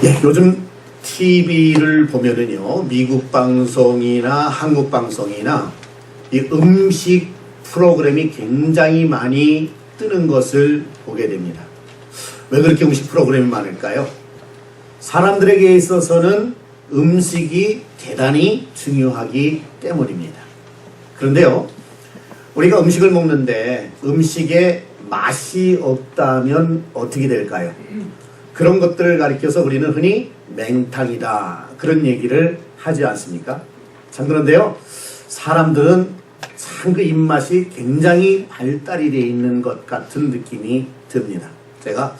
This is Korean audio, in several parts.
예, 요즘 TV를 보면은요, 미국 방송이나 한국 방송이나 이 음식 프로그램이 굉장히 많이 뜨는 것을 보게 됩니다. 왜 그렇게 음식 프로그램이 많을까요? 사람들에게 있어서는 음식이 대단히 중요하기 때문입니다. 그런데요, 우리가 음식을 먹는데 음식에 맛이 없다면 어떻게 될까요? 그런 것들을 가리켜서 우리는 흔히 맹탕이다, 그런 얘기를 하지 않습니까? 참 그런데요, 사람들은 참 그 입맛이 굉장히 발달이 되어 있는 것 같은 느낌이 듭니다. 제가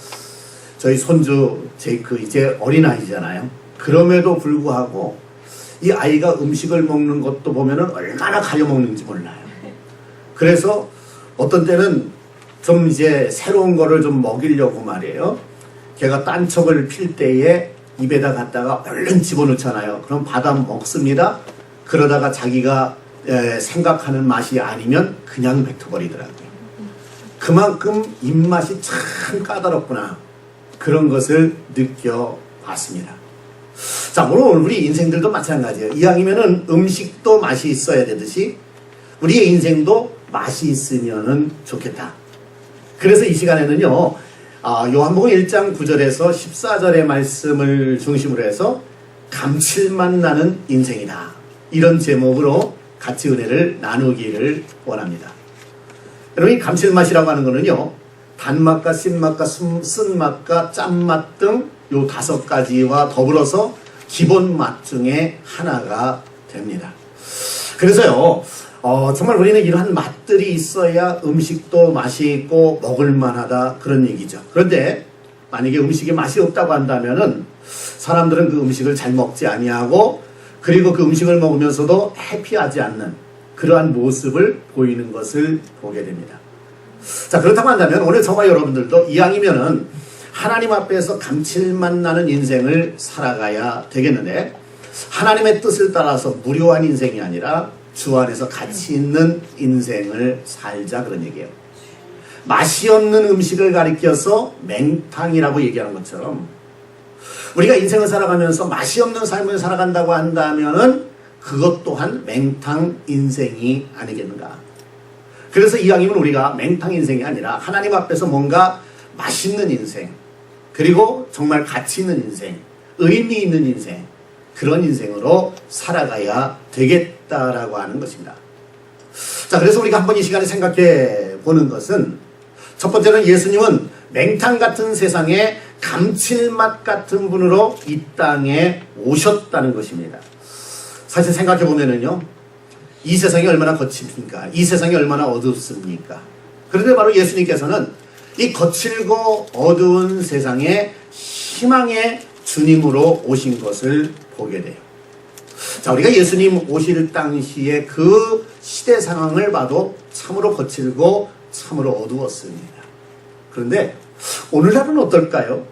저희 손주 제이크 이제 어린아이잖아요. 그럼에도 불구하고 이 아이가 음식을 먹는 것도 보면은 얼마나 가려 먹는지 몰라요. 그래서 어떤 때는 좀 이제 새로운 거를 좀 먹이려고 말이에요, 걔가 딴척을 필 때에 입에다 갖다가 얼른 집어넣잖아요. 그럼 받아 먹습니다. 그러다가 자기가 생각하는 맛이 아니면 그냥 뱉어버리더라고요. 그만큼 입맛이 참 까다롭구나, 그런 것을 느껴봤습니다. 자, 물론 우리 인생들도 마찬가지예요. 이왕이면은 음식도 맛이 있어야 되듯이 우리의 인생도 맛이 있으면은 좋겠다. 그래서 이 시간에는요, 요한복음 1장 9절에서 14절의 말씀을 중심으로 해서 감칠맛 나는 인생이다, 이런 제목으로 같이 은혜를 나누기를 원합니다. 여러분, 이 감칠맛이라고 하는 거는요, 단맛과 쓴맛과 쓴맛과 짠맛 등 요 5가지와 더불어서 기본 맛 중에 하나가 됩니다. 그래서요, 정말 우리는 이러한 맛들이 있어야 음식도 맛이 있고 먹을만하다, 그런 얘기죠. 그런데 만약에 음식에 맛이 없다고 한다면은 사람들은 그 음식을 잘 먹지 아니하고, 그리고 그 음식을 먹으면서도 해피하지 않는 그러한 모습을 보이는 것을 보게 됩니다. 자, 그렇다고 한다면 오늘 저와 여러분들도 이왕이면은 하나님 앞에서 감칠맛 나는 인생을 살아가야 되겠는데, 하나님의 뜻을 따라서 무료한 인생이 아니라 주 안에서 가치 있는 인생을 살자, 그런 얘기예요. 맛이 없는 음식을 가리켜서 맹탕이라고 얘기하는 것처럼 우리가 인생을 살아가면서 맛이 없는 삶을 살아간다고 한다면은 그것 또한 맹탕 인생이 아니겠는가. 그래서 이왕이면 우리가 맹탕 인생이 아니라 하나님 앞에서 뭔가 맛있는 인생, 그리고 정말 가치 있는 인생, 의미 있는 인생, 그런 인생으로 살아가야 되겠다라고 하는 것입니다. 자, 그래서 우리가 한번 이 시간에 생각해 보는 것은, 첫 번째는 예수님은 맹탕 같은 세상에 감칠맛 같은 분으로 이 땅에 오셨다는 것입니다. 사실 생각해 보면은요, 이 세상이 얼마나 거칩니까? 이 세상이 얼마나 어둡습니까? 그런데 바로 예수님께서는 이 거칠고 어두운 세상에 희망의 주님으로 오신 것을 보게 돼요. 자, 우리가 예수님 오실 당시에 그 시대 상황을 봐도 참으로 거칠고 참으로 어두웠습니다. 그런데 오늘날은 어떨까요?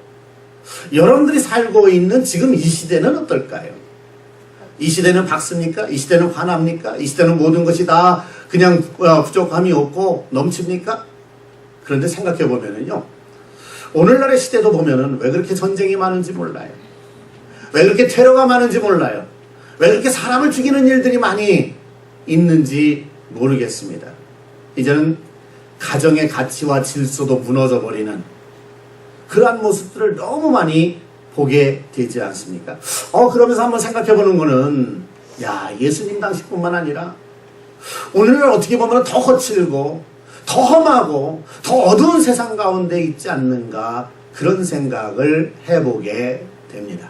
여러분들이 살고 있는 지금 이 시대는 어떨까요? 이 시대는 밝습니까? 이 시대는 환합니까? 이 시대는 모든 것이 다 그냥 부족함이 없고 넘칩니까? 그런데 생각해 보면은요, 오늘날의 시대도 보면은 왜 그렇게 전쟁이 많은지 몰라요. 왜 그렇게 테러가 많은지 몰라요. 왜 그렇게 사람을 죽이는 일들이 많이 있는지 모르겠습니다. 이제는 가정의 가치와 질서도 무너져 버리는 그러한 모습들을 너무 많이 보게 되지 않습니까? 그러면서 한번 생각해 보는 거는, 야, 예수님 당시뿐만 아니라 오늘날 어떻게 보면 더 거칠고 더 험하고 더 어두운 세상 가운데 있지 않는가, 그런 생각을 해보게 됩니다.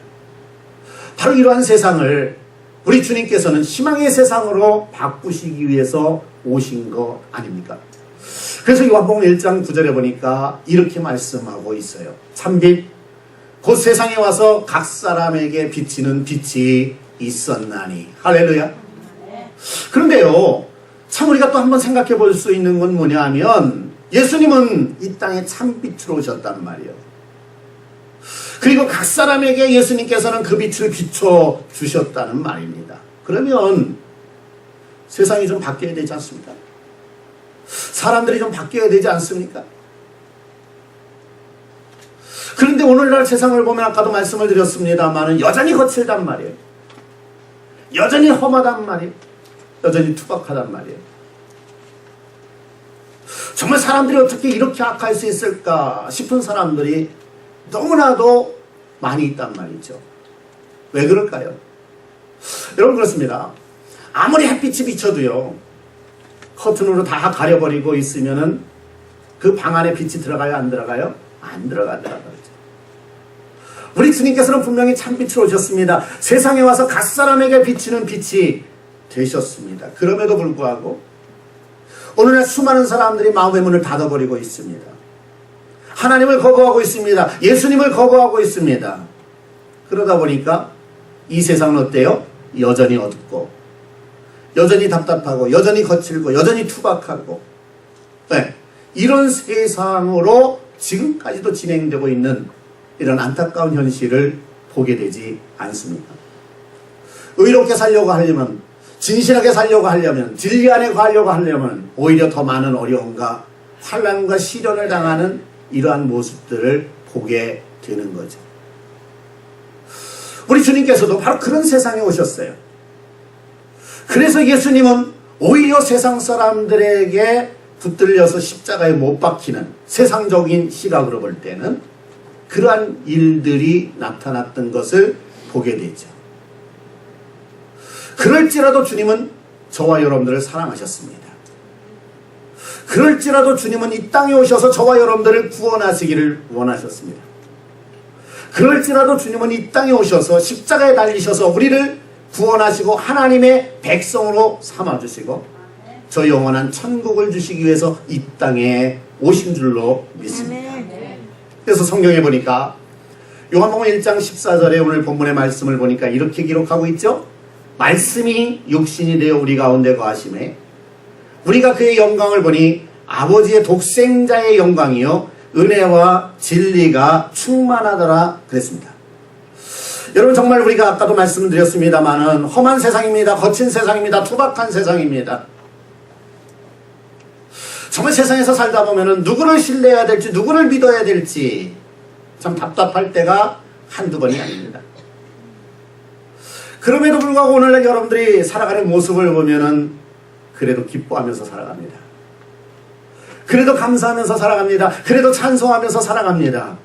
바로 이러한 세상을 우리 주님께서는 희망의 세상으로 바꾸시기 위해서 오신 거 아닙니까? 그래서 요한복음 1장 9절에 보니까 이렇게 말씀하고 있어요. 참빛 곧 세상에 와서 각 사람에게 비치는 빛이 있었나니. 할렐루야. 그런데요, 참 우리가 또 한번 생각해 볼 수 있는 건 뭐냐 하면, 예수님은 이 땅에 참빛으로 오셨단 말이에요. 그리고 각 사람에게 예수님께서는 그 빛을 비춰 주셨다는 말입니다. 그러면 세상이 좀 바뀌어야 되지 않습니까? 사람들이 좀 바뀌어야 되지 않습니까? 그런데 오늘날 세상을 보면 아까도 말씀을 드렸습니다만 여전히 거칠단 말이에요. 여전히 험하단 말이에요. 여전히 투박하단 말이에요. 정말 사람들이 어떻게 이렇게 악할 수 있을까 싶은 사람들이 너무나도 많이 있단 말이죠. 왜 그럴까요? 여러분 그렇습니다. 아무리 햇빛이 비쳐도요, 커튼으로 다 가려버리고 있으면은 그 방 안에 빛이 들어가요, 안 들어가요? 안 들어가더라고요. 우리 주님께서는 분명히 참빛으로 오셨습니다. 세상에 와서 각 사람에게 비치는 빛이 되셨습니다. 그럼에도 불구하고 오늘날 수많은 사람들이 마음의 문을 닫아버리고 있습니다. 하나님을 거부하고 있습니다. 예수님을 거부하고 있습니다. 그러다 보니까 이 세상은 어때요? 여전히 어둡고 여전히 답답하고 여전히 거칠고 여전히 투박하고, 네, 이런 세상으로 지금까지도 진행되고 있는 이런 안타까운 현실을 보게 되지 않습니까? 의롭게 살려고 하려면, 진실하게 살려고 하려면, 진리 안에 가려고 하려면 오히려 더 많은 어려움과 환난과 시련을 당하는 이러한 모습들을 보게 되는 거죠. 우리 주님께서도 바로 그런 세상에 오셨어요. 그래서 예수님은 오히려 세상 사람들에게 붙들려서 십자가에 못 박히는, 세상적인 시각으로 볼 때는 그러한 일들이 나타났던 것을 보게 되죠. 그럴지라도 주님은 저와 여러분들을 사랑하셨습니다. 그럴지라도 주님은 이 땅에 오셔서 저와 여러분들을 구원하시기를 원하셨습니다. 그럴지라도 주님은 이 땅에 오셔서 십자가에 달리셔서 우리를 구원하시고 하나님의 백성으로 삼아주시고 저 영원한 천국을 주시기 위해서 이 땅에 오신 줄로 믿습니다. 그래서 성경에 보니까 요한복음 1장 14절에 오늘 본문의 말씀을 보니까 이렇게 기록하고 있죠. 말씀이 육신이 되어 우리 가운데 거하심에 우리가 그의 영광을 보니 아버지의 독생자의 영광이요 은혜와 진리가 충만하더라 그랬습니다. 여러분 정말 우리가 아까도 말씀드렸습니다마는 험한 세상입니다. 거친 세상입니다. 투박한 세상입니다. 정말 세상에서 살다 보면은 누구를 신뢰해야 될지 누구를 믿어야 될지 참 답답할 때가 한두 번이 아닙니다. 그럼에도 불구하고 오늘날 여러분들이 살아가는 모습을 보면은 그래도 기뻐하면서 살아갑니다. 그래도 감사하면서 살아갑니다. 그래도 찬송하면서 살아갑니다.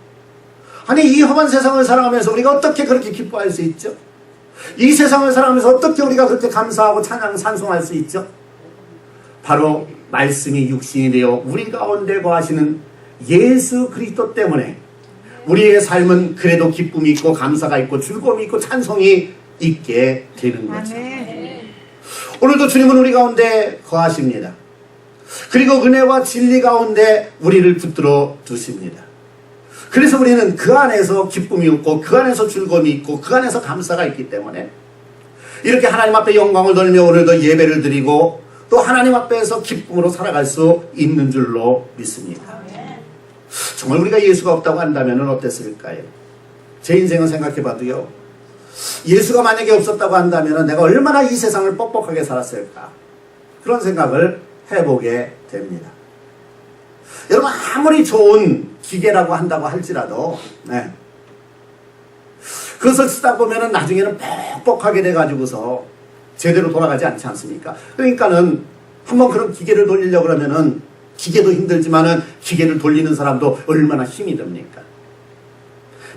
아니 이 험한 세상을 살아가면서 우리가 어떻게 그렇게 기뻐할 수 있죠? 이 세상을 살아가면서 어떻게 우리가 그렇게 감사하고 찬송할 수 있죠? 바로 말씀이 육신이 되어 우리 가운데 거하시는 예수 그리스도 때문에 우리의 삶은 그래도 기쁨이 있고 감사가 있고 즐거움이 있고 찬송이 있게 되는 거죠. 오늘도 주님은 우리 가운데 거하십니다. 그리고 은혜와 진리 가운데 우리를 붙들어 두십니다. 그래서 우리는 그 안에서 기쁨이 있고 그 안에서 즐거움이 있고 그 안에서 감사가 있기 때문에 이렇게 하나님 앞에 영광을 돌리며 오늘도 예배를 드리고 또 하나님 앞에서 기쁨으로 살아갈 수 있는 줄로 믿습니다. 정말 우리가 예수가 없다고 한다면 어땠을까요? 제 인생을 생각해 봐도요, 예수가 만약에 없었다고 한다면 내가 얼마나 이 세상을 뻑뻑하게 살았을까, 그런 생각을 해보게 됩니다. 여러분 아무리 좋은 기계라고 한다고 할지라도 그것을 쓰다 보면 나중에는 뻑뻑하게 돼가지고서 제대로 돌아가지 않지 않습니까? 그러니까는 한번 그런 기계를 돌리려고 그러면은 기계도 힘들지만은 기계를 돌리는 사람도 얼마나 힘이 듭니까?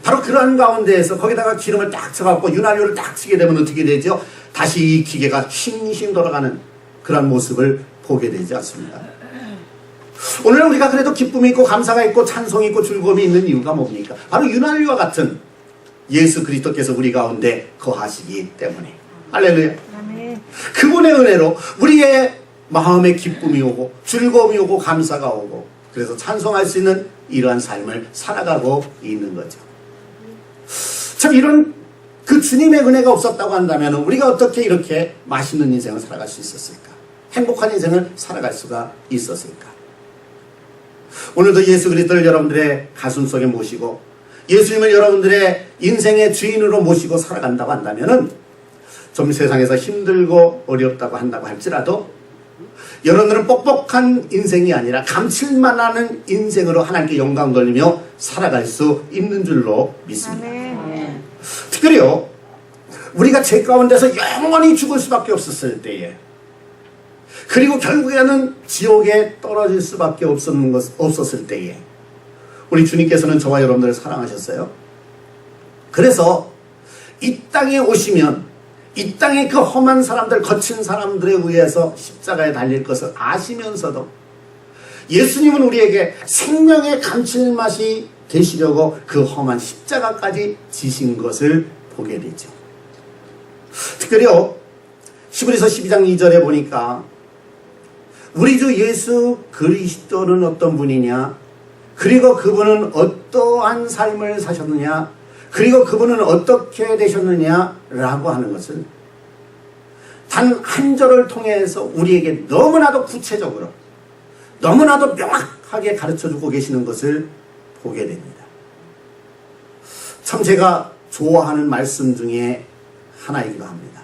바로 그러한 가운데에서 거기다가 기름을 딱 쳐갖고 윤활유를 딱 치게 되면 어떻게 되죠? 다시 이 기계가 싱싱 돌아가는 그런 모습을 보게 되지 않습니다. 오늘 우리가 그래도 기쁨이 있고 감사가 있고 찬송이 있고 즐거움이 있는 이유가 뭡니까? 바로 윤활유와 같은 예수 그리스도께서 우리 가운데 거하시기 때문에. 할렐루야. 그분의 은혜로 우리의 마음에 기쁨이 오고 즐거움이 오고 감사가 오고 그래서 찬송할 수 있는 이러한 삶을 살아가고 있는 거죠. 참 이런 그 주님의 은혜가 없었다고 한다면 우리가 어떻게 이렇게 맛있는 인생을 살아갈 수 있었을까? 행복한 인생을 살아갈 수가 있었을까? 오늘도 예수 그리스도를 여러분들의 가슴 속에 모시고 예수님을 여러분들의 인생의 주인으로 모시고 살아간다고 한다면 좀 세상에서 힘들고 어렵다고 한다고 할지라도 여러분들은 뻑뻑한 인생이 아니라 감칠맛 나는 인생으로 하나님께 영광 돌리며 살아갈 수 있는 줄로 믿습니다. 특별히요, 우리가 죄 가운데서 영원히 죽을 수밖에 없었을 때에, 그리고 결국에는 지옥에 떨어질 수밖에 없었을 때에 우리 주님께서는 저와 여러분들을 사랑하셨어요. 그래서 이 땅에 오시면 이 땅의 그 험한 사람들, 거친 사람들에 의해서 십자가에 달릴 것을 아시면서도 예수님은 우리에게 생명의 감칠맛이 되시려고 그 험한 십자가까지 지신 것을 보게 되죠. 특별히요, 히브리서 12장 2절에 보니까 우리 주 예수 그리스도는 어떤 분이냐, 그리고 그분은 어떠한 삶을 사셨느냐, 그리고 그분은 어떻게 되셨느냐라고 하는 것을 단 한 절을 통해서 우리에게 너무나도 구체적으로, 너무나도 명확하게 가르쳐주고 계시는 것을 보게 됩니다. 참 제가 좋아하는 말씀 중에 하나이기도 합니다.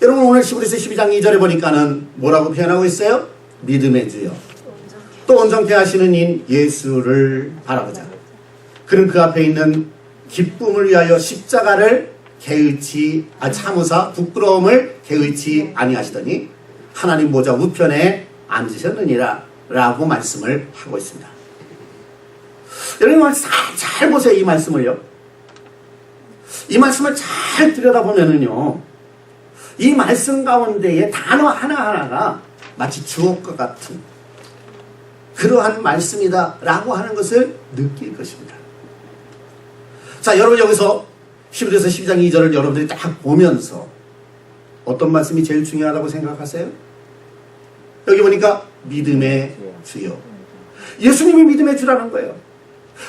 여러분, 오늘 히브리서 12장 2절에 보니까는 뭐라고 표현하고 있어요? 믿음의 주여 또 온전케 하시는 인 예수를 바라보자. 그는 그 앞에 있는 기쁨을 위하여 십자가를 참으사 부끄러움을 개의치 아니하시더니 하나님 보좌 우편에 앉으셨느니라 라고 말씀을 하고 있습니다. 여러분, 잘 보세요. 이 말씀을요. 이 말씀을 잘 들여다보면은요, 이 말씀 가운데의 단어 하나하나가 마치 주옥과 같은 그러한 말씀이다 라고 하는 것을 느낄 것입니다. 자, 여러분, 여기서 히브리서 12장 2절을 여러분들이 딱 보면서 어떤 말씀이 제일 중요하다고 생각하세요? 여기 보니까 믿음의 주요, 예수님이 믿음의 주라는 거예요.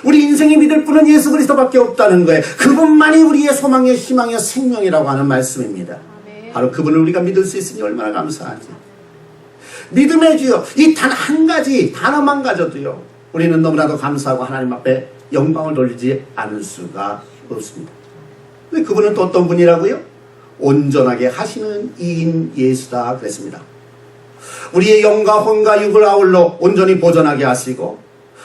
우리 인생이 믿을 분은 예수 그리스도밖에 없다는 거예요. 그분만이 우리의 소망이요 희망이요 생명이라고 하는 말씀입니다. 바로 그분을 우리가 믿을 수 있으니 얼마나 감사하지. 믿음의 주요, 이 단 한 가지 단어만 가져도요 우리는 너무나도 감사하고 하나님 앞에 영광을 돌리지 않을 수가 없습니다. 근데 그분은 또 어떤 분이라고요? 온전하게 하시는 이인 예수다 그랬습니다. 우리의 영과 혼과 육을 아울러 온전히 보존하게 하시고,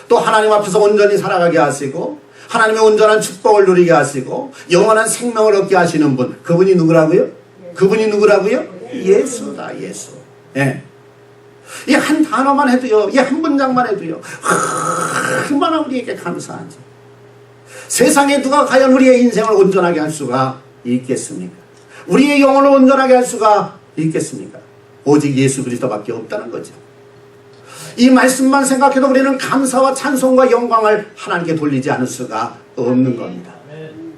또 하나님 앞에서 온전히 살아가게 하시고, 하나님의 온전한 축복을 누리게 하시고 영원한 생명을 얻게 하시는 분, 그분이 누구라고요? 그분이 누구라고요? 예수다. 예수. 예. 이 한 단어만 해도요, 이 한 문장만 해도요 얼마나 우리에게 감사한지. 세상에 누가 과연 우리의 인생을 온전하게 할 수가 있겠습니까? 우리의 영혼을 온전하게 할 수가 있겠습니까? 오직 예수 그리스도밖에 없다는 거죠. 이 말씀만 생각해도 우리는 감사와 찬송과 영광을 하나님께 돌리지 않을 수가 없는 겁니다.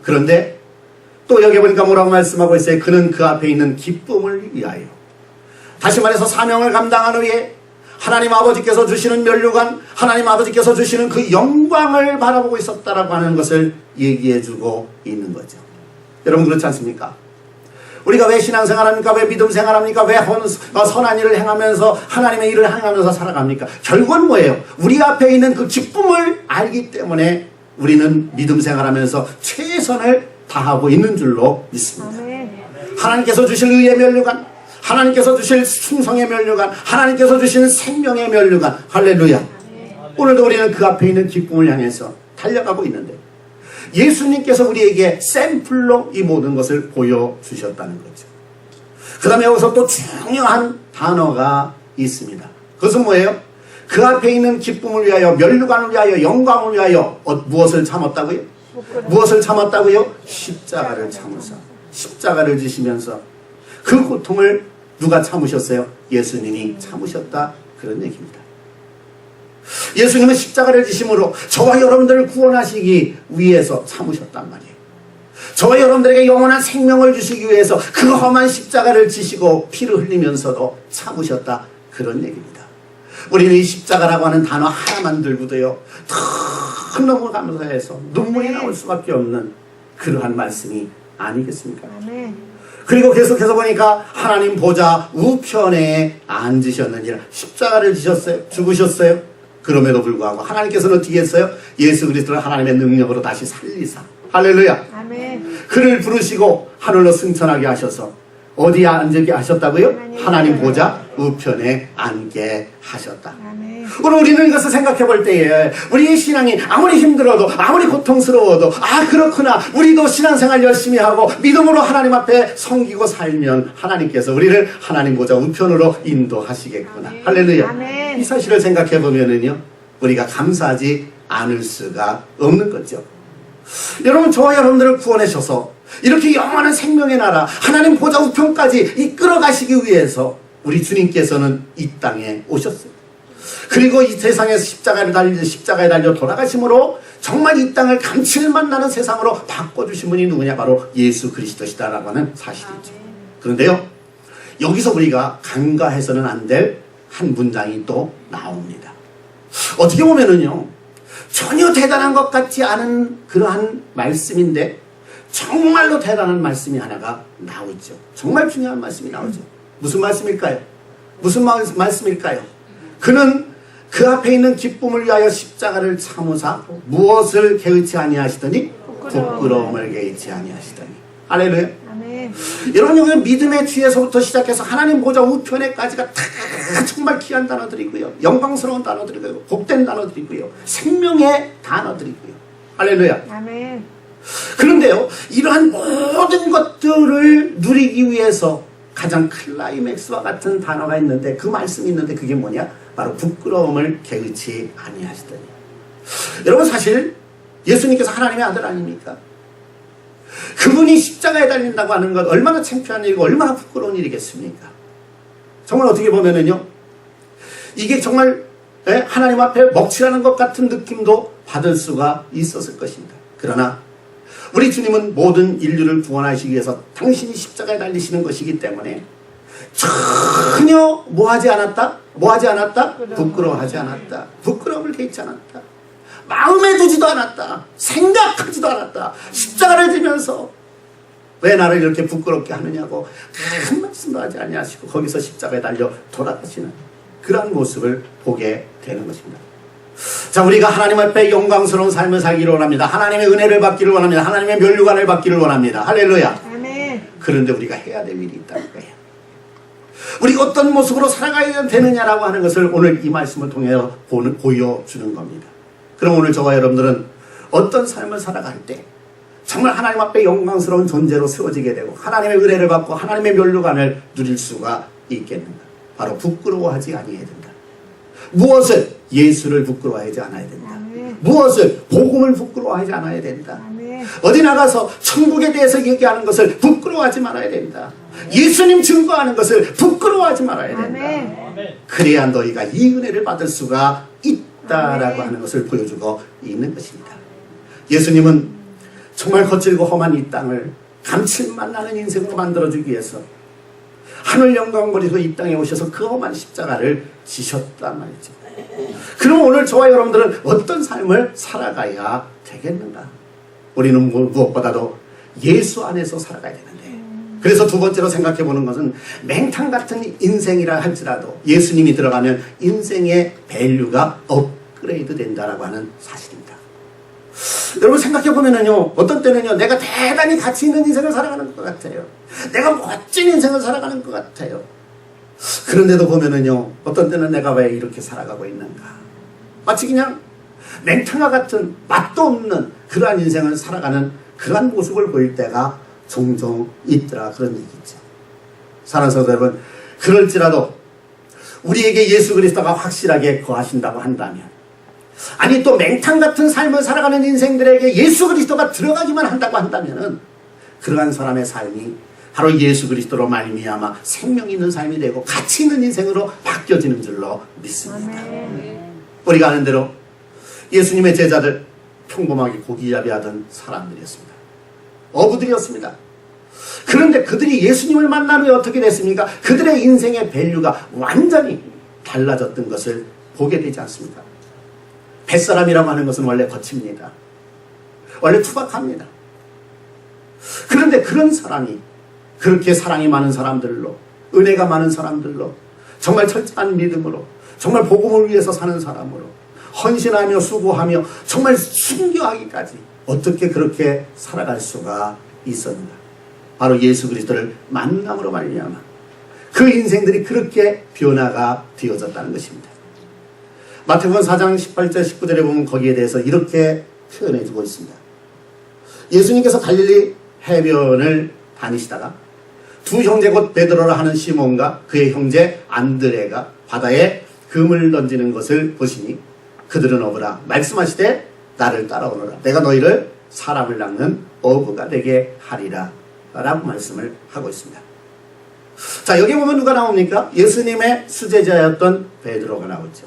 그런데 또 여기 보니까 뭐라고 말씀하고 있어요? 그는 그 앞에 있는 기쁨을 위하여, 다시 말해서 사명을 감당하는 위해 하나님 아버지께서 주시는 면류관, 하나님 아버지께서 주시는 그 영광을 바라보고 있었다라고 하는 것을 얘기해주고 있는 거죠. 여러분, 그렇지 않습니까? 우리가 왜 신앙생활합니까? 왜 믿음 생활합니까? 왜 선한 일을 행하면서 하나님의 일을 행하면서 살아갑니까? 결국은 뭐예요? 우리 앞에 있는 그 기쁨을 알기 때문에 우리는 믿음 생활하면서 최선을 다하고 있는 줄로 믿습니다. 하나님께서 주실 의의 면류관, 하나님께서 주실 충성의 면류관, 하나님께서 주시는 생명의 면류관, 할렐루야. 오늘도 우리는 그 앞에 있는 기쁨을 향해서 달려가고 있는데, 예수님께서 우리에게 샘플로 이 모든 것을 보여주셨다는 거죠. 그 다음에 여기서 또 중요한 단어가 있습니다. 그것은 뭐예요? 그 앞에 있는 기쁨을 위하여, 면류관을 위하여, 영광을 위하여 무엇을 참았다고요? 무엇을 참았다고요? 십자가를 참으사, 십자가를 지시면서 그 고통을 누가 참으셨어요? 예수님이 참으셨다, 그런 얘기입니다. 예수님은 십자가를 지심으로 저와 여러분들을 구원하시기 위해서 참으셨단 말이에요. 저와 여러분들에게 영원한 생명을 주시기 위해서 그 험한 십자가를 지시고 피를 흘리면서도 참으셨다, 그런 얘기입니다. 우리는 이 십자가라고 하는 단어 하나만 들고도요 너무 감사해서 눈물이 나올 수밖에 없는 그러한 말씀이 아니겠습니까? 그리고 계속해서 보니까 하나님 보좌 우편에 앉으셨느니라. 십자가를 지셨어요. 죽으셨어요. 그럼에도 불구하고 하나님께서는 어떻게 했어요? 예수 그리스도를 하나님의 능력으로 다시 살리사, 할렐루야, 아멘. 그를 부르시고 하늘로 승천하게 하셔서 어디에 앉게 하셨다고요? 하나님 보좌 보좌 우편에 앉게 하셨다. 아멘. 오늘 우리는 이것을 생각해 볼 때에 우리의 신앙이 아무리 힘들어도 아무리 고통스러워도 그렇구나, 우리도 신앙생활 열심히 하고 믿음으로 하나님 앞에 섬기고 살면 하나님께서 우리를 하나님 보좌 우편으로 인도하시겠구나. 아멘. 할렐루야. 아멘. 이 사실을 생각해 보면은요, 우리가 감사하지 않을 수가 없는 거죠. 여러분, 저와 여러분들을 구원하셔서 이렇게 영원한 생명의 나라 하나님 보좌 우편까지 이끌어 가시기 위해서 우리 주님께서는 이 땅에 오셨어요. 그리고 이 세상에서 십자가에 달려 돌아가심으로 정말 이 땅을 감칠맛 나는 세상으로 바꿔주신 분이 누구냐? 바로 예수 그리스도시다라고 하는 사실이죠. 그런데요, 여기서 우리가 간과해서는 안 될 한 문장이 또 나옵니다. 어떻게 보면은요, 전혀 대단한 것 같지 않은 그러한 말씀인데 정말로 대단한 말씀이 하나가 나오죠. 정말 중요한 말씀이 나오죠. 무슨 말씀일까요? 무슨 말씀일까요? 그는 그 앞에 있는 기쁨을 위하여 십자가를 참으사 무엇을 개의치 아니하시더니 부끄러움을 개의치 아니하시더니. 할렐루야. 아멘. 여러분, 여기 믿음의 뒤에서부터 시작해서 하나님 보좌 우편에까지가 다 정말 귀한 단어들이고요, 영광스러운 단어들이고요, 복된 단어들이고요, 생명의 단어들이고요. 할렐루야. 아멘. 그런데요, 이러한 모든 것들을 누리기 위해서 가장 클라이맥스와 같은 단어가 있는데, 그 말씀이 있는데 그게 뭐냐? 바로 부끄러움을 개의치 아니하시더니. 여러분, 사실 예수님께서 하나님의 아들 아닙니까? 그분이 십자가에 달린다고 하는 것 얼마나 창피한 일이고 얼마나 부끄러운 일이겠습니까? 정말 어떻게 보면은요, 이게 정말 하나님 앞에 먹칠하는 것 같은 느낌도 받을 수가 있었을 것입니다. 그러나 우리 주님은 모든 인류를 구원하시기 위해서 당신이 십자가에 달리시는 것이기 때문에 전혀 뭐하지 않았다? 부끄러워하지 않았다. 부끄러움을 개의치 않았다. 마음에 두지도 않았다. 생각하지도 않았다. 십자가를 지면서 왜 나를 이렇게 부끄럽게 하느냐고 큰 말씀도 하지 아니하시고 거기서 십자가에 달려 돌아가시는 그런 모습을 보게 되는 것입니다. 자, 우리가 하나님 앞에 영광스러운 삶을 살기를 원합니다. 하나님의 은혜를 받기를 원합니다. 하나님의 면류관을 받기를 원합니다. 할렐루야. 아멘. 그런데 우리가 해야 될 일이 있다는 거예요. 우리가 어떤 모습으로 살아가야 되느냐라고 하는 것을 오늘 이 말씀을 통해 보여주는 겁니다. 그럼 오늘 저와 여러분들은 어떤 삶을 살아갈 때 정말 하나님 앞에 영광스러운 존재로 세워지게 되고 하나님의 은혜를 받고 하나님의 면류관을 누릴 수가 있겠는가? 바로 부끄러워하지 아니해야 된다. 무엇을? 예수를 부끄러워하지 않아야 된다. 아멘. 무엇을? 복음을 부끄러워하지 않아야 된다. 아멘. 어디 나가서 천국에 대해서 얘기하는 것을 부끄러워하지 말아야 된다. 예수님 증거하는 것을 부끄러워하지 말아야 된다. 아멘. 그래야 너희가 이 은혜를 받을 수가 있다라고 아멘. 하는 것을 보여주고 있는 것입니다. 예수님은 정말 거칠고 험한 이 땅을 감칠맛 나는 인생으로 만들어주기 위해서 하늘 영광 버리고 이 땅에 오셔서 그 험한 십자가를 지셨단 말이죠. 그럼 오늘 저와 여러분들은 어떤 삶을 살아가야 되겠는가? 우리는 무엇보다도 예수 안에서 살아가야 되는데, 그래서 두 번째로 생각해 보는 것은 맹탕 같은 인생이라 할지라도 예수님이 들어가면 인생의 밸류가 업그레이드 된다라고 하는 사실입니다. 여러분, 생각해 보면은요, 어떤 때는요, 내가 대단히 가치 있는 인생을 살아가는 것 같아요. 내가 멋진 인생을 살아가는 것 같아요. 그런데도 보면은요, 어떤 때는 내가 왜 이렇게 살아가고 있는가? 마치 그냥 맹탕과 같은 맛도 없는 그러한 인생을 살아가는 그러한 모습을 보일 때가 종종 있더라, 그런 얘기죠. 사랑하는 성도 여러분, 그럴지라도 우리에게 예수 그리스도가 확실하게 거하신다고 한다면, 아니 또 맹탕 같은 삶을 살아가는 인생들에게 예수 그리스도가 들어가기만 한다고 한다면은 그러한 사람의 삶이 바로 예수 그리스도로 말미암아 생명 있는 삶이 되고 가치 있는 인생으로 바뀌어지는 줄로 믿습니다. 아멘. 우리가 아는 대로 예수님의 제자들 평범하게 고기잡이하던 사람들이었습니다. 어부들이었습니다. 그런데 그들이 예수님을 만난 후에 어떻게 됐습니까? 그들의 인생의 밸류가 완전히 달라졌던 것을 보게 되지 않습니까? 뱃사람이라고 하는 것은 원래 거칩니다. 원래 투박합니다. 그런데 그런 사람이 그렇게 사랑이 많은 사람들로, 은혜가 많은 사람들로, 정말 철저한 믿음으로, 정말 복음을 위해서 사는 사람으로 헌신하며 수고하며 정말 순교하기까지 어떻게 그렇게 살아갈 수가 있었는가? 바로 예수 그리스도를 만남으로 말미암아 그 인생들이 그렇게 변화가 되어졌다는 것입니다. 마태복음 4장 18절 19절에 보면 거기에 대해서 이렇게 표현해 주고 있습니다. 예수님께서 갈릴리 해변을 다니시다가 두 형제 곧 베드로라 하는 시몬과 그의 형제 안드레가 바다에 금을 던지는 것을 보시니 그들은 어부라 말씀하시되 나를 따라오너라 내가 너희를 사람을 낚는 어부가 되게 하리라 라고 말씀을 하고 있습니다. 자, 여기 보면 누가 나옵니까? 예수님의 수제자였던 베드로가 나오죠.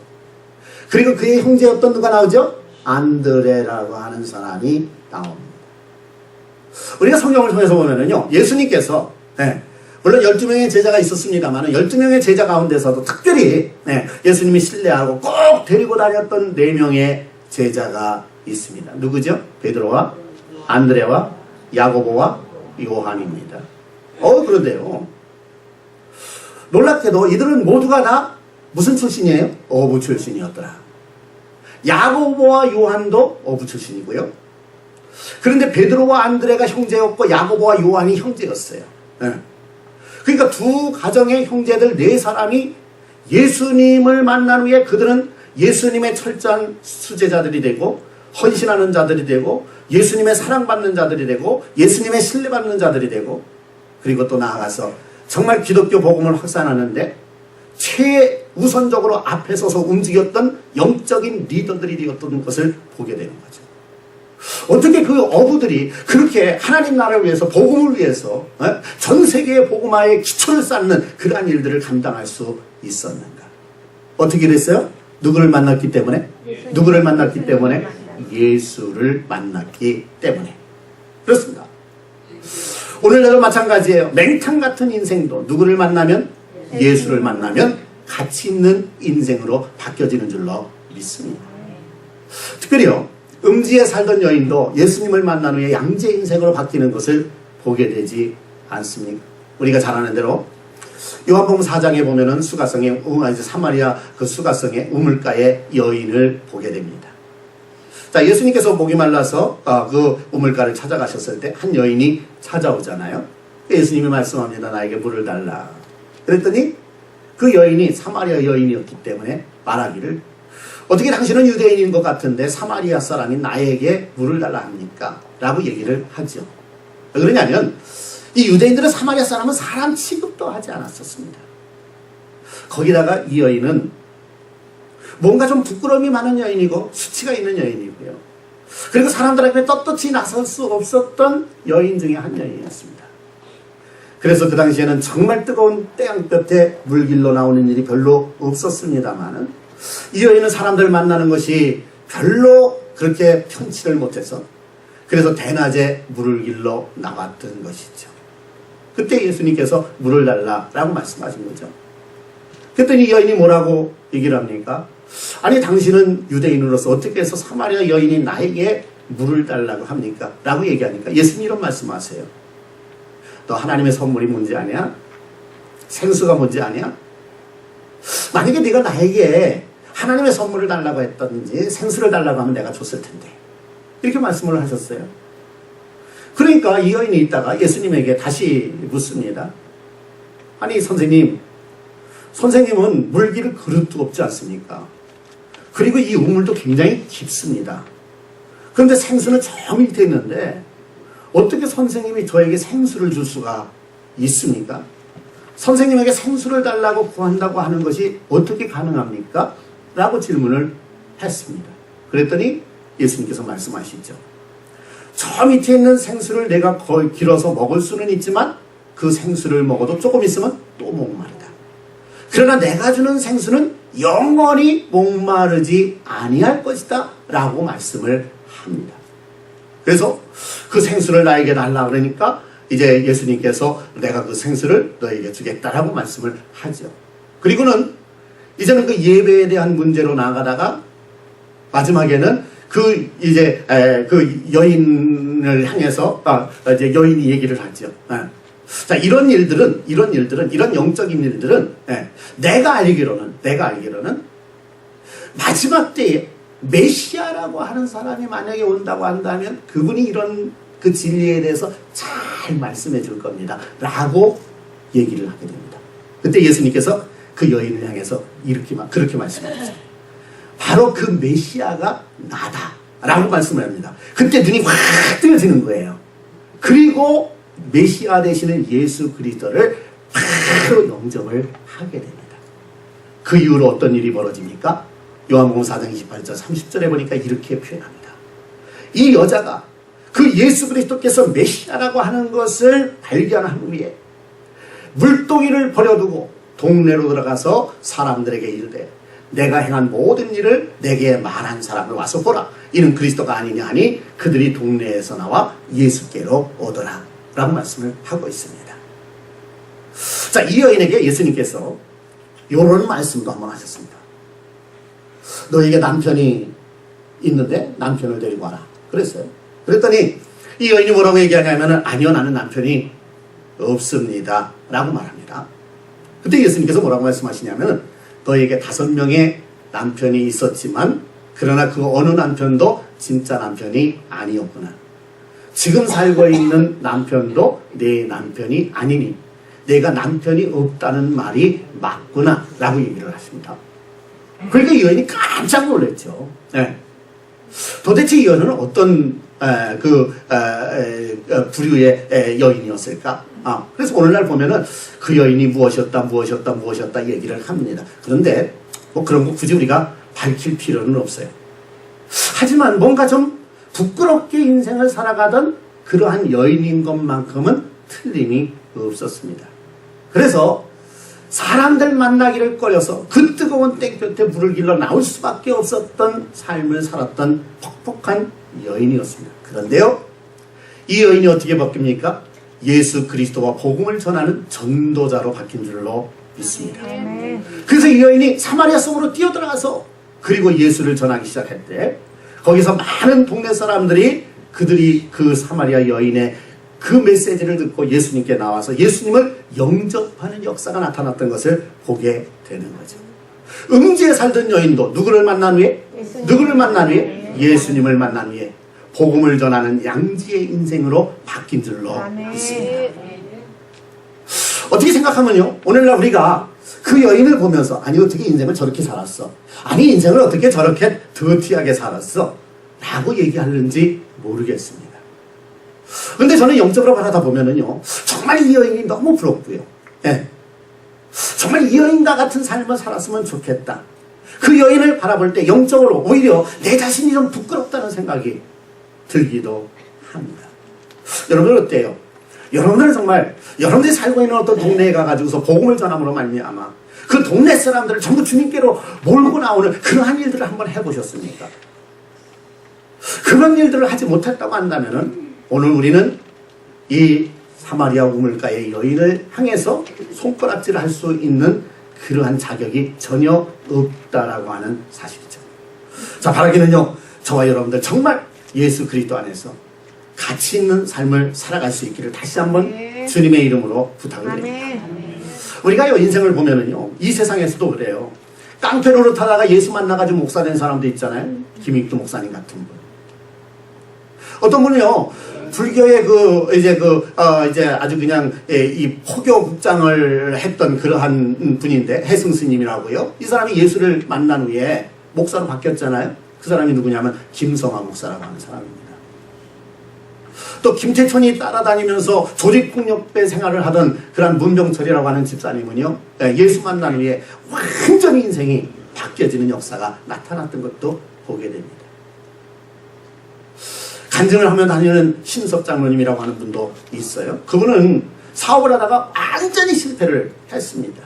그리고 그의 형제였던 누가 나오죠? 안드레라고 하는 사람이 나옵니다. 우리가 성경을 통해서 보면은요, 예수님께서 물론 12명의 제자가 있었습니다만 12명의 제자 가운데서도 특별히 예수님이 신뢰하고 꼭 데리고 다녔던 4명의 제자가 있습니다. 누구죠? 베드로와 안드레와 야고보와 요한입니다. 그런데요, 놀랍게도 이들은 모두가 다 무슨 출신이에요? 어부 출신이었더라. 야고보와 요한도 어부 출신이고요. 그런데 베드로와 안드레가 형제였고 야고보와 요한이 형제였어요. 그러니까 두 가정의 형제들 4사람이 예수님을 만난 후에 그들은 예수님의 철저한 수제자들이 되고 헌신하는 자들이 되고 예수님의 사랑받는 자들이 되고 예수님의 신뢰받는 자들이 되고 그리고 또 나아가서 정말 기독교 복음을 확산하는데 최우선적으로 앞에 서서 움직였던 영적인 리더들이 되었던 것을 보게 되는 거죠. 어떻게 그 어부들이 그렇게 하나님 나라를 위해서 복음을 위해서 전 세계의 복음화의 기초를 쌓는 그러한 일들을 감당할 수 있었는가? 어떻게 됐어요? 누구를 만났기 때문에? 누구를 만났기 때문에? 예수를 만났기 때문에. 그렇습니다. 오늘날도 마찬가지예요. 맹탕 같은 인생도 누구를 만나면? 예수를 만나면 가치 있는 인생으로 바뀌어지는 줄로 믿습니다. 특별히요, 음지에 살던 여인도 예수님을 만난 후에 양재 인생으로 바뀌는 것을 보게 되지 않습니까? 우리가 잘 아는 대로 요한복음 4장에 보면은 수가성의 사마리아 그 수가성의 우물가의 여인을 보게 됩니다. 자, 예수님께서 목이 말라서 그 우물가를 찾아가셨을 때 한 여인이 찾아오잖아요. 예수님이 말씀합니다. 나에게 물을 달라. 그랬더니 그 여인이 사마리아 여인이었기 때문에 말하기를 어떻게 당신은 유대인인 것 같은데 사마리아 사람이 나에게 물을 달라 합니까? 라고 얘기를 하죠. 왜 그러냐면 이 유대인들은 사마리아 사람은 사람 취급도 하지 않았었습니다. 거기다가 이 여인은 뭔가 좀 부끄러움이 많은 여인이고 수치가 있는 여인이고요. 그리고 사람들에게 떳떳이 나설 수 없었던 여인 중에 한 여인이었습니다. 그래서 그 당시에는 정말 뜨거운 태양볕에 물길로 나오는 일이 별로 없었습니다만은 이 여인은 사람들 만나는 것이 별로 그렇게 편치를 못해서 그래서 대낮에 물을 길러 나왔던 것이죠. 그때 예수님께서 물을 달라라고 말씀하신 거죠. 그랬더니 이 여인이 뭐라고 얘기를 합니까? 아니 당신은 유대인으로서 어떻게 해서 사마리아 여인이 나에게 물을 달라고 합니까? 라고 얘기하니까 예수님 이런 말씀하세요. 너 하나님의 선물이 뭔지 아냐? 생수가 뭔지 아냐? 만약에 네가 나에게 하나님의 선물을 달라고 했던지 생수를 달라고 하면 내가 줬을 텐데 이렇게 말씀을 하셨어요. 그러니까 이 여인이 있다가 예수님에게 다시 묻습니다. 아니 선생님은 물기를 그릇도 없지 않습니까? 그리고 이 우물도 굉장히 깊습니다. 그런데 생수는 저 밑에 있는데 어떻게 선생님이 저에게 생수를 줄 수가 있습니까? 선생님에게 생수를 달라고 구한다고 하는 것이 어떻게 가능합니까? 라고 질문을 했습니다. 그랬더니 예수님께서 말씀하시죠. 저 밑에 있는 생수를 내가 거의 길어서 먹을 수는 있지만 그 생수를 먹어도 조금 있으면 또 목마르다. 그러나 내가 주는 생수는 영원히 목마르지 아니할 것이다 라고 말씀을 합니다. 그래서 그 생수를 나에게 달라 그러니까 이제 예수님께서 내가 그 생수를 너에게 주겠다라고 말씀을 하죠. 그리고는 이제는 그 예배에 대한 문제로 나아가다가 마지막에는 그 여인을 향해서 이제 여인이 얘기를 하죠. 자, 이런 영적인 일들은 내가 알기로는 마지막 때에 메시아라고 하는 사람이 만약에 온다고 한다면 그분이 이런 그 진리에 대해서 잘 잘 말씀해 줄 겁니다. 라고 얘기를 하게 됩니다. 그때 예수님께서 그 여인을 향해서 그렇게 말씀하셨어요. 바로 그 메시아가 나다 라고 말씀을 합니다. 그때 눈이 확 뜨여지는 거예요. 그리고 메시아 되시는 예수 그리스도를 바로 영접을 하게 됩니다. 그 이후로 어떤 일이 벌어집니까? 요한복음 4장 28절 30절에 보니까 이렇게 표현합니다. 이 여자가 그 예수 그리스도께서 메시아라고 하는 것을 발견한 후에 물동이를 버려두고 동네로 들어가서 사람들에게 이르되 내가 행한 모든 일을 내게 말한 사람을 와서 보라. 이는 그리스도가 아니냐 하니 그들이 동네에서 나와 예수께로 오더라 라고 말씀을 하고 있습니다. 자, 이 여인에게 예수님께서 이런 말씀도 한번 하셨습니다. 너에게 남편이 있는데 남편을 데리고 와라 그랬어요. 그랬더니 이 여인이 뭐라고 얘기하냐면 아니요, 나는 남편이 없습니다 라고 말합니다. 그때 예수님께서 뭐라고 말씀하시냐면 너에게 5명의 남편이 있었지만 그러나 그 어느 남편도 진짜 남편이 아니었구나. 지금 살고 있는 남편도 내 남편이 아니니 내가 남편이 없다는 말이 맞구나 라고 얘기를 하십니다. 그러니까 이 여인이 깜짝 놀랐죠. 네. 도대체 이 여인은 어떤 부류의 여인이었을까? 그래서 오늘날 보면은 그 여인이 무엇이었다 얘기를 합니다. 그런데 뭐 그런 거 굳이 우리가 밝힐 필요는 없어요. 하지만 뭔가 좀 부끄럽게 인생을 살아가던 그러한 여인인 것만큼은 틀림이 없었습니다. 그래서 사람들 만나기를 꺼려서 그 뜨거운 땡볕에 물을 길러 나올 수밖에 없었던 삶을 살았던 퍽퍽한 여인이었습니다. 그런데요, 이 여인이 어떻게 바뀝니까? 예수 그리스도와 복음을 전하는 전도자로 바뀐 줄로 믿습니다. 그래서 이 여인이 사마리아 성으로 뛰어들어가서 그리고 예수를 전하기 시작할 때 거기서 많은 동네 사람들이 그들이 그 사마리아 여인의 그 메시지를 듣고 예수님께 나와서 예수님을 영접하는 역사가 나타났던 것을 보게 되는 거죠. 음지에 살던 여인도 누구를 만난 후에? 예수님을 만난 후에 복음을 전하는 양지의 인생으로 바뀐 줄로 믿습니다. 어떻게 생각하면요, 오늘날 우리가 그 여인을 보면서 아니 어떻게 인생을 저렇게 살았어? 아니 인생을 어떻게 저렇게 더티하게 살았어? 라고 얘기하는지 모르겠습니다. 근데 저는 영적으로 바라다 보면은요, 정말 이 여인이 너무 부럽고요. 예. 정말 이 여인과 같은 삶을 살았으면 좋겠다. 그 여인을 바라볼 때 영적으로 오히려 내 자신이 좀 부끄럽다는 생각이 들기도 합니다. 여러분 어때요? 여러분들은 정말 여러분들이 살고 있는 어떤 동네에 가가지고서 복음을 전함으로 말미암아 그 동네 사람들을 전부 주님께로 몰고 나오는 그러한 일들을 한번 해보셨습니까? 그런 일들을 하지 못했다고 한다면은 오늘 우리는 이 사마리아 우물가의 여인을 향해서 손가락질을 할 수 있는 그러한 자격이 전혀 없다라고 하는 사실이죠. 자, 바라기는요, 저와 여러분들 정말 예수 그리스도 안에서 가치 있는 삶을 살아갈 수 있기를 다시 한번 주님의 이름으로 부탁을 드립니다. 우리가요, 인생을 보면은요, 이 세상에서도 그래요. 깡패 노릇하다가 예수 만나가지고 목사 된 사람도 있잖아요. 김익두 목사님 같은 분. 어떤 분은요, 불교의 이제 아주 그냥 이 포교 국장을 했던 그러한 분인데, 해승 스님이라고요. 이 사람이 예수를 만난 후에 목사로 바뀌었잖아요. 그 사람이 누구냐면 김성화 목사라고 하는 사람입니다. 또 김태천이 따라다니면서 조직폭력배 생활을 하던 그런 문병철이라고 하는 집사님은요, 예수 만난 후에 완전히 인생이 바뀌어지는 역사가 나타났던 것도 보게 됩니다. 간증을 하며 다니는 신석 장로님이라고 하는 분도 있어요. 그분은 사업을 하다가 완전히 실패를 했습니다.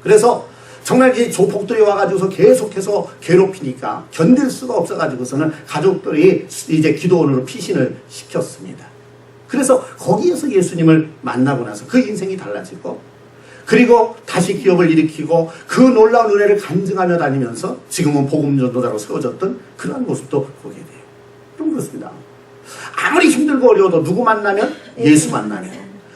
그래서 정말 이 조폭들이 와가지고서 계속해서 괴롭히니까 견딜 수가 없어가지고서는 가족들이 이제 기도원으로 피신을 시켰습니다. 그래서 거기에서 예수님을 만나고 나서 그 인생이 달라지고, 그리고 다시 기업을 일으키고 그 놀라운 은혜를 간증하며 다니면서 지금은 복음전도자로 세워졌던 그런 모습도 보게 돼요. 좀 그렇습니다. 아무리 힘들고 어려워도 누구 만나면? 예수 만나면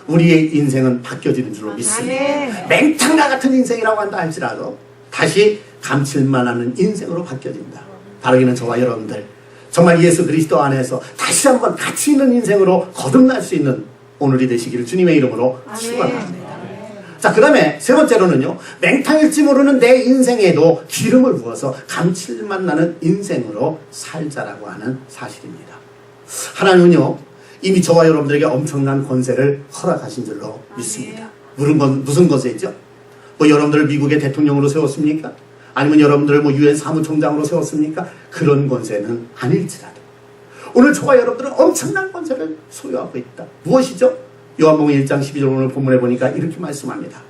우리의 인생은 바뀌어지는 줄로 믿습니다. 맹탕과 같은 인생이라고 한다 할지라도 다시 감칠만하는 인생으로 바뀌어진다. 바라기는 저와 여러분들 정말 예수 그리스도 안에서 다시 한번 가치 있는 인생으로 거듭날 수 있는 오늘이 되시기를 주님의 이름으로 축원합니다. 자, 그 다음에 세 번째로는요, 맹탕일지 모르는 내 인생에도 기름을 부어서 감칠맛 나는 인생으로 살자라고 하는 사실입니다. 하나님은요, 이미 저와 여러분들에게 엄청난 권세를 허락하신 줄로 믿습니다. 무슨 권세죠? 뭐 여러분들을 미국의 대통령으로 세웠습니까? 아니면 여러분들을 뭐 유엔 사무총장으로 세웠습니까? 그런 권세는 아닐지라도 오늘 저와 여러분들은 엄청난 권세를 소유하고 있다. 무엇이죠? 요한복음 1장 12절 오늘 본문에 보니까 이렇게 말씀합니다.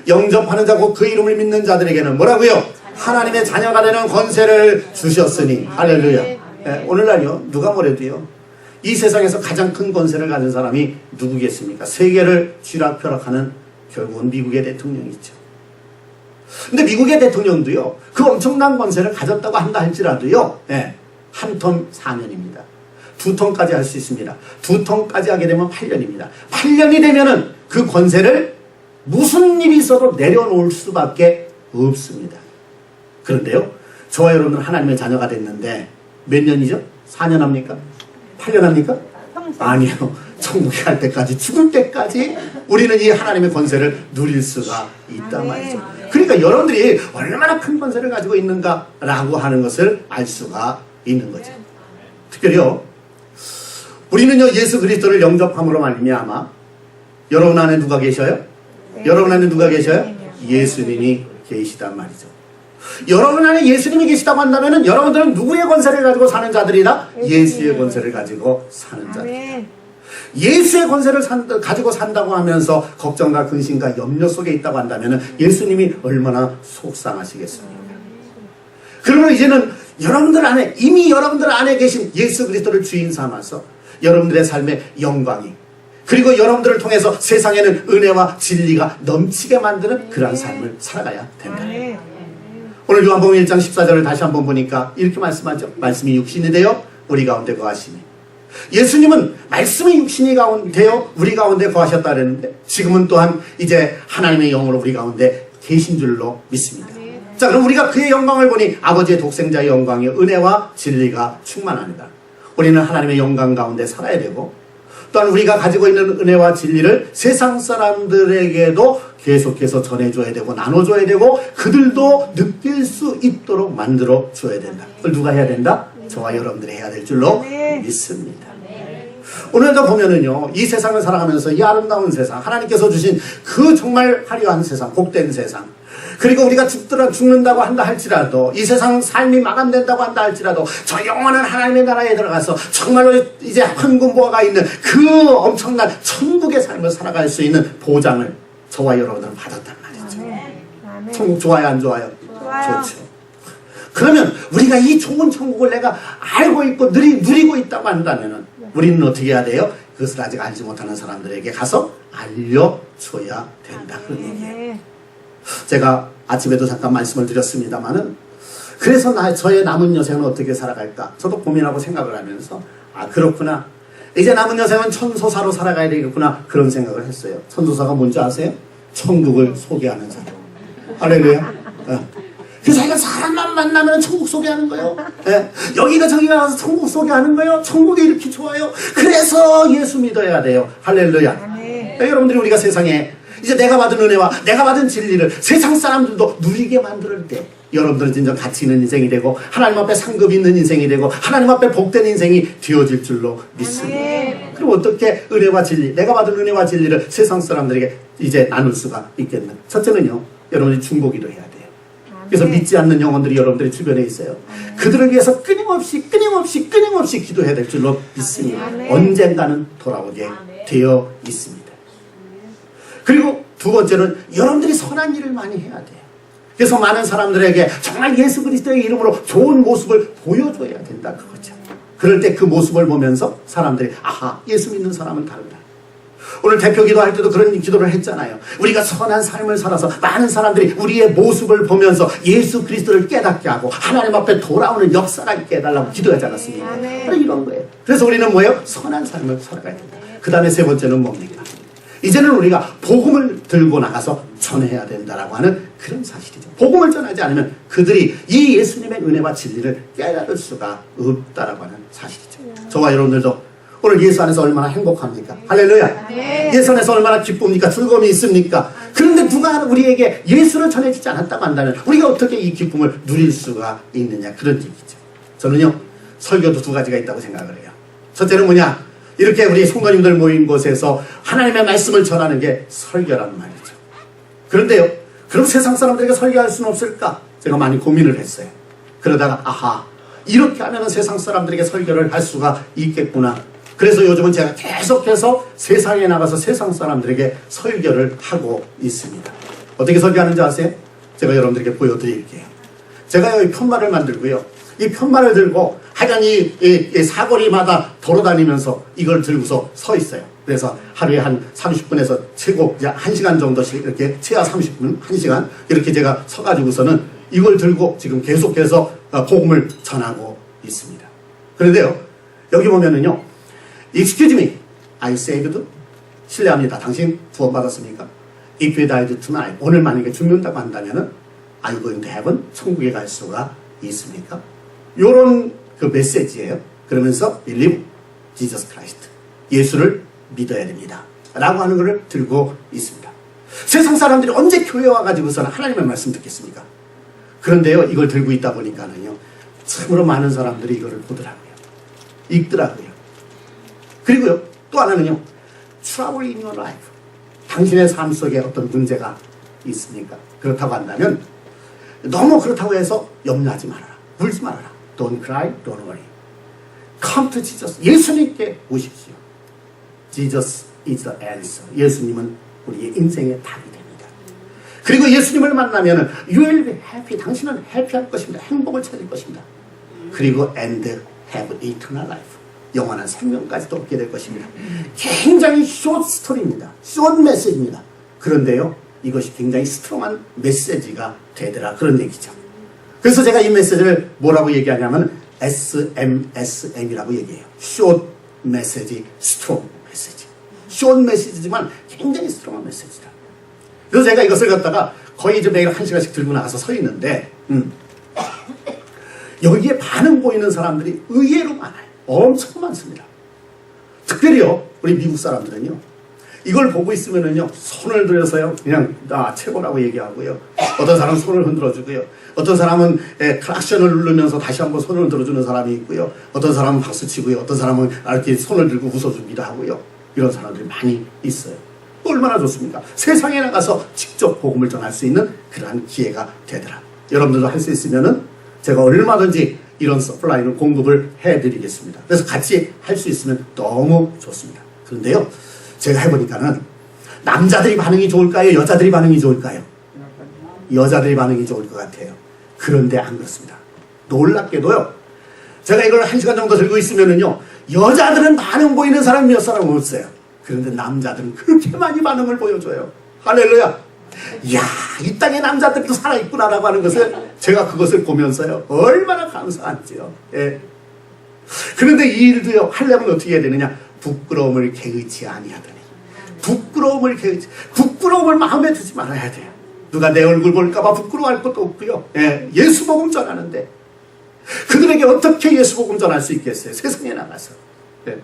영접하는 자고 그 이름을 믿는 자들에게는 뭐라고요? 하나님의 자녀가 되는 권세를 주셨으니. 할렐루야. 네, 오늘날요, 누가 뭐래도요, 이 세상에서 가장 큰 권세를 가진 사람이 누구겠습니까? 세계를 쥐락펴락하는 결국은 미국의 대통령이죠. 근데 미국의 대통령도요, 그 엄청난 권세를 가졌다고 한다 할지라도요, 네, 한 텀 4년입니다. 2텀까지 할 수 있습니다. 2텀까지 하게 되면 8년입니다. 8년이 되면은 그 권세를 무슨 일이 있어도 내려놓을 수밖에 없습니다. 그런데요, 저와 여러분은 하나님의 자녀가 됐는데 몇 년이죠? 4년 합니까? 8년 합니까? 아니요. 천국에 갈 때까지, 죽을 때까지 우리는 이 하나님의 권세를 누릴 수가 있단 말이죠. 그러니까 여러분들이 얼마나 큰 권세를 가지고 있는가라고 하는 것을 알 수가 있는 거죠. 특별히요, 우리는요, 예수 그리스도를 영접함으로 말미암아 여러분 안에 누가 계셔요? 여러분 안에 누가 계셔요? 예수님이 계시단 말이죠. 여러분 안에 예수님이 계시다고 한다면 여러분들은 누구의 권세를 가지고 사는 자들이다? 예수의 권세를 가지고 사는 자들. 예수의 권세를 가지고 산다고 하면서 걱정과 근심과 염려 속에 있다고 한다면 예수님이 얼마나 속상하시겠습니까? 그러면 이제는 여러분들 안에, 이미 여러분들 안에 계신 예수 그리스도를 주인 삼아서 여러분들의 삶의 영광이, 그리고 여러분들을 통해서 세상에는 은혜와 진리가 넘치게 만드는 그러한 삶을 살아가야 된다. 오늘 요한복음 1장 14절을 다시 한번 보니까 이렇게 말씀하죠. 말씀이 육신이 되어 우리 가운데 거하시니. 예수님은 말씀이 육신이 되어 우리 가운데 거하셨다 그랬는데 지금은 또한 이제 하나님의 영으로 우리 가운데 계신 줄로 믿습니다. 자, 그럼 우리가 그의 영광을 보니 아버지의 독생자의 영광이 은혜와 진리가 충만합니다. 우리는 하나님의 영광 가운데 살아야 되고, 또한 우리가 가지고 있는 은혜와 진리를 세상 사람들에게도 계속해서 전해줘야 되고 나눠줘야 되고 그들도 느낄 수 있도록 만들어줘야 된다. 그걸 누가 해야 된다? 저와 여러분들이 해야 될 줄로 믿습니다. 오늘도 보면은요, 이 세상을 살아가면서 이 아름다운 세상, 하나님께서 주신 그 정말 화려한 세상, 복된 세상, 그리고 우리가 죽는다고 한다 할지라도, 이 세상 삶이 마감된다고 한다 할지라도 저 영원한 하나님의 나라에 들어가서 정말로 이제 황금보화가 있는 그 엄청난 천국의 삶을 살아갈 수 있는 보장을 저와 여러분들은 받았단 말이죠. 천국 좋아요, 안 좋아요? 좋죠. 그러면 우리가 이 좋은 천국을 내가 알고 있고 누리고 있다고 한다면 우리는 어떻게 해야 돼요? 그것을 아직 알지 못하는 사람들에게 가서 알려줘야 된다. 그런 얘기예요. 제가 아침에도 잠깐 말씀을 드렸습니다마는, 그래서 저의 남은 여생은 어떻게 살아갈까? 저도 고민하고 생각을 하면서, 아, 그렇구나. 이제 남은 여생은 천소사로 살아가야 되겠구나. 그런 생각을 했어요. 천소사가 뭔지 아세요? 천국을 소개하는 사람. 할렐루야. 그래서 자기가 사람만 만나면 천국 소개하는 거예요. 네. 여기가 저기가 가서 천국 소개하는 거예요. 천국이 이렇게 좋아요. 그래서 예수 믿어야 돼요. 할렐루야. 네, 여러분들이 우리가 세상에 이제 내가 받은 은혜와 내가 받은 진리를 세상 사람들도 누리게 만들 때 여러분들은 진정 가치 있는 인생이 되고 하나님 앞에 상급 있는 인생이 되고 하나님 앞에 복된 인생이 되어질 줄로 믿습니다. 그럼 어떻게 은혜와 진리, 내가 받은 은혜와 진리를 세상 사람들에게 이제 나눌 수가 있겠나? 첫째는요, 여러분이 중보기도 해야 돼요. 그래서 믿지 않는 영혼들이 여러분들의 주변에 있어요. 그들을 위해서 끊임없이 기도해야 될 줄로 믿으니 언젠가는 돌아오게 되어 있습니다. 그리고 두 번째는 여러분들이 선한 일을 많이 해야 돼요. 그래서 많은 사람들에게 정말 예수 그리스도의 이름으로 좋은 모습을 보여줘야 된다, 그거죠. 그럴 때 그 모습을 보면서 사람들이 아하, 예수 믿는 사람은 다르다. 오늘 대표 기도할 때도 그런 기도를 했잖아요. 우리가 선한 삶을 살아서 많은 사람들이 우리의 모습을 보면서 예수 그리스도를 깨닫게 하고 하나님 앞에 돌아오는 역사가 있게 해달라고 기도하지 않았습니까? 바로 이런 거예요. 그래서 우리는 뭐예요? 선한 삶을 살아가야 된다. 그 다음에 세 번째는 뭡니까? 이제는 우리가 복음을 들고 나가서 전해야 된다라고 하는 그런 사실이죠. 복음을 전하지 않으면 그들이 이 예수님의 은혜와 진리를 깨달을 수가 없다라고 하는 사실이죠. 저와 여러분들도 오늘 예수 안에서 얼마나 행복합니까? 할렐루야. 예수 안에서 얼마나 기쁩니까? 즐거움이 있습니까? 그런데 누가 우리에게 예수를 전해주지 않았다고 한다면 우리가 어떻게 이 기쁨을 누릴 수가 있느냐, 그런 얘기죠. 저는요, 설교도 두 가지가 있다고 생각을 해요. 첫째는 뭐냐, 이렇게 우리 성도님들 모인 곳에서 하나님의 말씀을 전하는 게 설교란 말이죠. 그런데요, 그럼 세상 사람들에게 설교할 수는 없을까? 제가 많이 고민을 했어요. 그러다가 아하, 이렇게 하면 세상 사람들에게 설교를 할 수가 있겠구나. 그래서 요즘은 제가 계속해서 세상에 나가서 세상 사람들에게 설교를 하고 있습니다. 어떻게 설교하는지 아세요? 제가 여러분들에게 보여드릴게요. 제가 여기 편말을 만들고요, 이 편말을 들고 하여간 이 사거리마다 돌아다니면서 이걸 들고서 서 있어요. 그래서 하루에 한 30분에서 최고 이제 1시간 정도씩 이렇게, 최하 30분, 1시간 이렇게 제가 서가지고서는 이걸 들고 지금 계속해서 복음을 전하고 있습니다. 그런데요, 여기 보면은요, Excuse me, I saved? 실례합니다. 당신 구원받았습니까? If you died tonight, 오늘 만약에 죽는다고 한다면은 Are you going to heaven? 천국에 갈 수가 있습니까? 요런 그 메시지예요. 그러면서 Believe Jesus Christ, 예수를 믿어야 됩니다 라고 하는 것을 들고 있습니다. 세상 사람들이 언제 교회 와가지고서는 하나님의 말씀 듣겠습니까? 그런데요, 이걸 들고 있다 보니까는요, 참으로 많은 사람들이 이거를 보더라고요. 읽더라고요. 그리고요, 또 하나는요, Trouble in your life, 당신의 삶 속에 어떤 문제가 있습니까? 그렇다고 한다면 너무 그렇다고 해서 염려하지 말아라, 울지 말아라. Don't cry, don't worry. Come to Jesus, 예수님께 오십시오. Jesus is the answer. 예수님은 우리의 인생의 답이 됩니다. 그리고 예수님을 만나면 You will be happy, 당신은 해피할 것입니다. 행복을 찾을 것입니다. 그리고 and have eternal life, 영원한 생명까지도 얻게 될 것입니다. 굉장히 숏 스토리입니다. 숏 메시지입니다. 그런데요, 이것이 굉장히 스트롱한 메시지가 되더라, 그런 얘기죠. 그래서 제가 이 메시지를 뭐라고 얘기하냐면 SMSM이라고 얘기해요. 숏 메시지, 스트롱 메시지. 숏 메시지지만 굉장히 스트롱한 메시지다. 그래서 제가 이것을 갖다가 거의 이제 매일 1시간씩 들고 나가서 서 있는데, 여기에 반응 보이는 사람들이 의외로 많아요. 엄청 많습니다. 특별히요, 우리 미국 사람들은요, 이걸 보고 있으면은요, 손을 들어서요, 그냥 최고라고 얘기하고요, 어떤 사람은 손을 흔들어주고요, 어떤 사람은 클락션을 누르면서 다시 한번 손을 들어주는 사람이 있고요, 어떤 사람은 박수치고요, 어떤 사람은 이렇게 손을 들고 웃어주기도 하고요. 이런 사람들이 많이 있어요. 얼마나 좋습니까? 세상에 나가서 직접 복음을 전할 수 있는 그러한 기회가 되더라. 여러분들도 할 수 있으면은 제가 얼마든지 이런 서플라이를 공급을 해드리겠습니다. 그래서 같이 할 수 있으면 너무 좋습니다. 그런데요, 제가 해보니까는 남자들이 반응이 좋을까요? 여자들이 반응이 좋을까요? 여자들이 반응이 좋을 것 같아요. 그런데 안 그렇습니다. 놀랍게도요, 제가 이걸 1시간 정도 들고 있으면은요, 여자들은 반응 보이는 사람이 몇 사람 없어요. 그런데 남자들은 그렇게 많이 반응을 보여줘요. 할렐루야. 이야, 이 땅에 남자들도 살아있구나라고 하는 것을 제가 그것을 보면서요, 얼마나 감사한지요. 예. 그런데 이 일도요, 하려면 어떻게 해야 되느냐? 부끄러움을 개의치 아니하더니. 부끄러움을 마음에 두지 말아야 돼요. 누가 내 얼굴 볼까봐 부끄러워할 것도 없고요. 예, 예수 복음 전하는데 그들에게 어떻게 예수 복음 전할 수 있겠어요? 세상에 나가서. 예.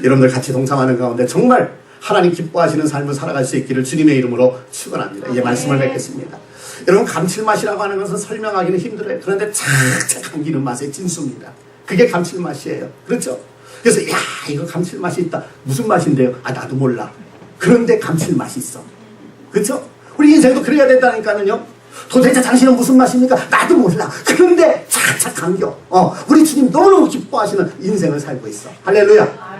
여러분들 같이 동참하는 가운데 정말 하나님 기뻐하시는 삶을 살아갈 수 있기를 주님의 이름으로 축원합니다. 이제 말씀을 뵙겠습니다. 여러분, 감칠맛이라고 하는 것은 설명하기는 힘들어요. 그런데 착착 감기는 맛의 진수입니다. 그게 감칠맛이에요. 그렇죠? 그래서 야, 이거 감칠맛이 있다. 무슨 맛인데요? 나도 몰라. 그런데 감칠맛이 있어. 그렇죠? 우리 인생도 그래야 된다니까는요. 도대체 당신은 무슨 맛입니까? 나도 몰라. 그런데 착착 감겨. 우리 주님 너무너무 기뻐하시는 인생을 살고 있어. 할렐루야.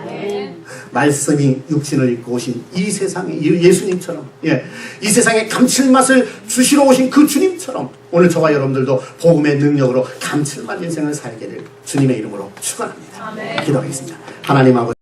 말씀이 육신을 입고 오신 이 세상에 예수님처럼, 예, 이 세상에 감칠맛을 주시러 오신 그 주님처럼 오늘 저와 여러분들도 복음의 능력으로 감칠맛 인생을 살게 될 주님의 이름으로 축원합니다. 기도하겠습니다. 하나님 아버지,